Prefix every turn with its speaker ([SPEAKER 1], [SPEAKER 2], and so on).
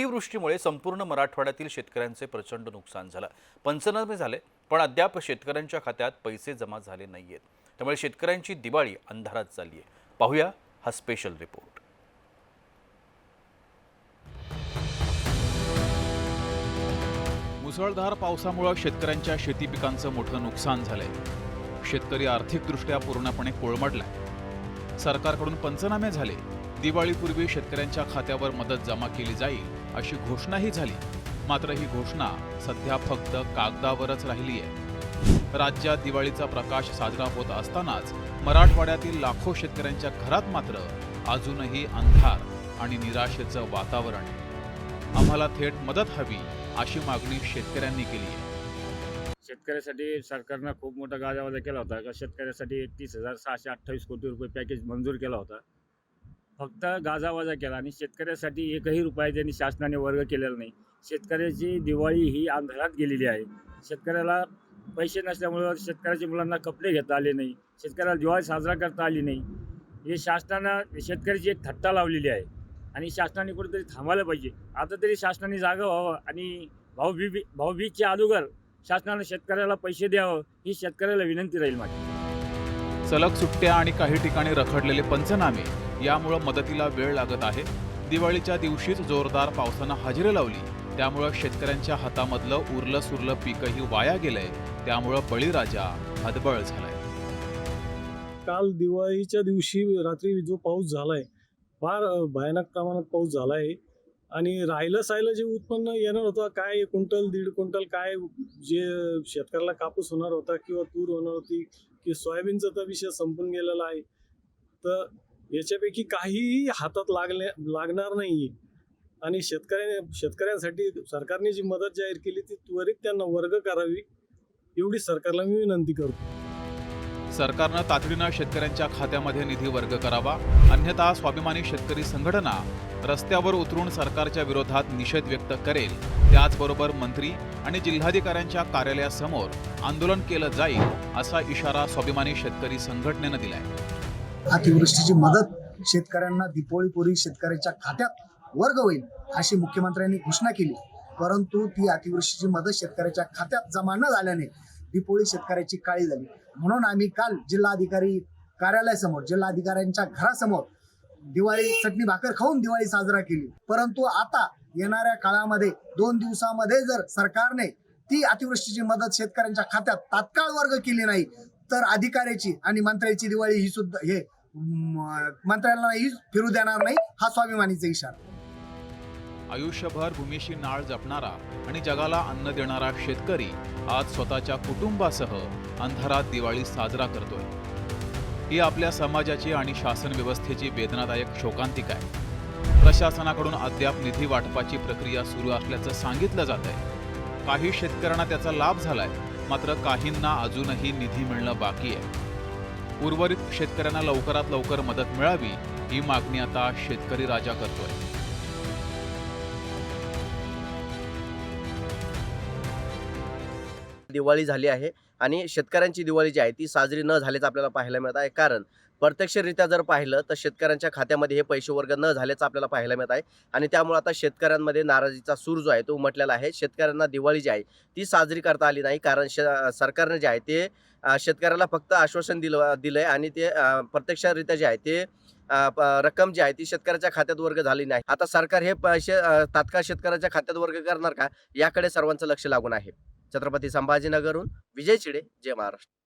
[SPEAKER 1] अतिवृष्टीमुळे संपूर्ण मराठवाड्यातील शेतकऱ्यांचे प्रचंड नुकसान झालं। पंचनामे झाले, पण अद्याप शेतकऱ्यांच्या खात्यात पैसे जमा झाले नाहीयेत। त्यामुळे शेतकऱ्यांची दिवाळी अंधारात चालली आहे। पाहूया हा स्पेशल रिपोर्ट।
[SPEAKER 2] मुसळधार पावसामुळे शेतकऱ्यांच्या शेती पिकांचं मोठं नुकसान झालंय। शेतकरी आर्थिकदृष्ट्या पूर्णपणे कोलमडलाय। सरकारकडून पंचनामे झाले, दिवाळीपूर्वी शेतकऱ्यांच्या खात्यावर मदत जमा केली जाईल अशी घोषणाही झाली, मात्र ही घोषणा सध्या फक्त कागदावरच राहिली आहे। राज्यात दिवाळीचा प्रकाश साजरा होत असतानाच मराठवाड्यातील लाखो शेतकऱ्यांच्या घरात मात्र अजूनही अंधार आणि निराशेचं वातावरण आहे। आम्हाला थेट मदत हवी अशी मागणी शेतकऱ्यांनी केली आहे।
[SPEAKER 3] शेतकऱ्यासाठी सरकारनं खूप मोठा गाजावाजा केला होता का शेतकऱ्यासाठी 31,628 कोटी रुपये पॅकेज मंजूर केला होता। फक्त गाजावाजा केला आणि शेतकऱ्यासाठी एकही रुपया त्यांनी शासनाने वर्ग केलेला नाही। शेतकऱ्याची दिवाळी ही अंधारात गेलेली आहे। शेतकऱ्याला पैसे नसल्यामुळे शेतकऱ्याच्या मुलांना कपडे घेता आले नाही, शेतकऱ्याला दिवाळी साजरा करता आली नाही। हे शासनानं शेतकऱ्याची एक थट्टा लावलेली आहे आणि शासनाने कुठेतरी थांबायला पाहिजे। आता तरी शासनाने जागा व्हावं आणि भाऊबीजच्या अगोदर शासनाने शेतकऱ्याला पैसे द्यावं ही शेतकऱ्याला विनंती राहील माझी।
[SPEAKER 2] सलग सुट्ट्या आणि काही ठिकाणी रखडलेले पंचनामे यामुळे मदतीला वेळ लागत आहे। दिवाळीच्या दिवशीच जोरदार पावसानं हजेरी लावली, त्यामुळे शेतकऱ्यांच्या हातामधलं उरलं सुरलं पीकही वाया गेलंय। त्यामुळे बळीराजा हतबल झालाय।
[SPEAKER 4] काल दिवाळीच्या दिवशी रात्री जो पाऊस झालाय, फार भयानक प्रमाणात पाऊस झालाय आणि राहिलं सायलं जे उत्पन्न येणार होतं, काय क्विंटल 1.5 क्विंटल काय जे शेतकऱ्याला कापूस होणार होता किंवा तूर होणार होती की सोयाबीनचा तर विषय संपून गेलेला आहे। तर याच्यापैकी काहीही हातात लागणार नाही आणि शेतकऱ्यांसाठी सरकारने जी मदत जाहीर केली ती त्वरित त्यांना वर्ग करावी एवढी सरकारला मी विनंती करतो।
[SPEAKER 2] सरकारनं तातडीनं शेतकऱ्यांच्या खात्यामध्ये निधी वर्ग करावा, अन्यथा स्वाभिमानी शेतकरी संघटना रस्त्यावर उतरून सरकारच्या विरोधात निषेध व्यक्त करेल। त्याचबरोबर मंत्री आणि जिल्हाधिकाऱ्यांच्या कार्यालयासमोर आंदोलन केलं जाईल असा इशारा स्वाभिमानी शेतकरी संघटनेनं दिलाय।
[SPEAKER 5] अतिवृष्टीची मदत शेतकऱ्यांना दिवाळीपूर्वी शेतकऱ्याच्या खात्यात वर्ग होईल अशी मुख्यमंत्र्यांनी घोषणा केली, परंतु ती अतिवृष्टीची मदत शेतकऱ्याच्या खात्यात जमा न झाल्याने दिवाळी शेतकऱ्याची काळी झाली। म्हणून आम्ही काल जिल्हाधिकारी कार्यालयासमोर जिल्हाधिकाऱ्यांच्या घरासमोर दिवाळी चटणी भाकर खाऊन दिवाळी साजरा केली। परंतु आता येणाऱ्या काळामध्ये 2 दिवसामध्ये जर सरकारने ती अतिवृष्टीची मदत शेतकऱ्यांच्या खात्यात तात्काळ वर्ग केली नाही तर अधिकाऱ्याची आणि मंत्र्याची दिवाळी ही सुद्धा हे मंत्र्यांनाही फिरू देणार नाही, हा स्वाभिमानीचा इशारा।
[SPEAKER 2] आयुष्यभर भूमीशी नाळ जपणारा आणि जगाला अन्न देणारा शेतकरी आज स्वतःच्या कुटुंबासह अंधारात दिवाळी साजरा करतोय। ही आपल्या समाजाची आणि शासन व्यवस्थेची वेदनादायक शोकांतिका आहे। प्रशासनाकडून अद्याप निधी वाटपाची प्रक्रिया सुरू असल्याचं सांगितलं जातंय। काही शेतकऱ्यांना त्याचा लाभ झालाय, मात्र काहींना अजूनही निधी मिळणं बाकी आहे। उर्वरित शेतकऱ्यांना लवकरात लवकर मदत मिळावी ही मागणी आता शेतकरी राजा करतोय।
[SPEAKER 6] दिवाळी झाली आहे आणि शेतकऱ्यांची दिवाळी जी आहे ती साजरी न झाल्याचं आपल्याला पाहायला मिळत आहे। कारण प्रत्यक्षरित्या जर पाहिलं तर शेतकऱ्यांच्या खात्यामध्ये हे पैसे वर्ग न झाल्याचं आपल्याला पाहायला मिळत आहे आणि त्यामुळे आता शेतकऱ्यांमध्ये नाराजीचा सूर जो आहे तो उमटलेला आहे। शेतकऱ्यांना दिवाळी जी आहे ती साजरी करता आली नाही, कारण सरकारने जे आहे ते शेतकऱ्याला फक्त आश्वासन दिलंय आणि ते प्रत्यक्षरित्या जे आहे ते रक्कम जी आहे ती शेतकऱ्याच्या खात्यात वर्ग झाली नाही। आता सरकार हे पैसे तात्काळ शेतकऱ्याच्या खात्यात वर्ग करणार का, याकडे सर्वांचं लक्ष लागून आहे। छत्रपती संभाजीनगरहून विजय चिडे, जय महाराष्ट्र।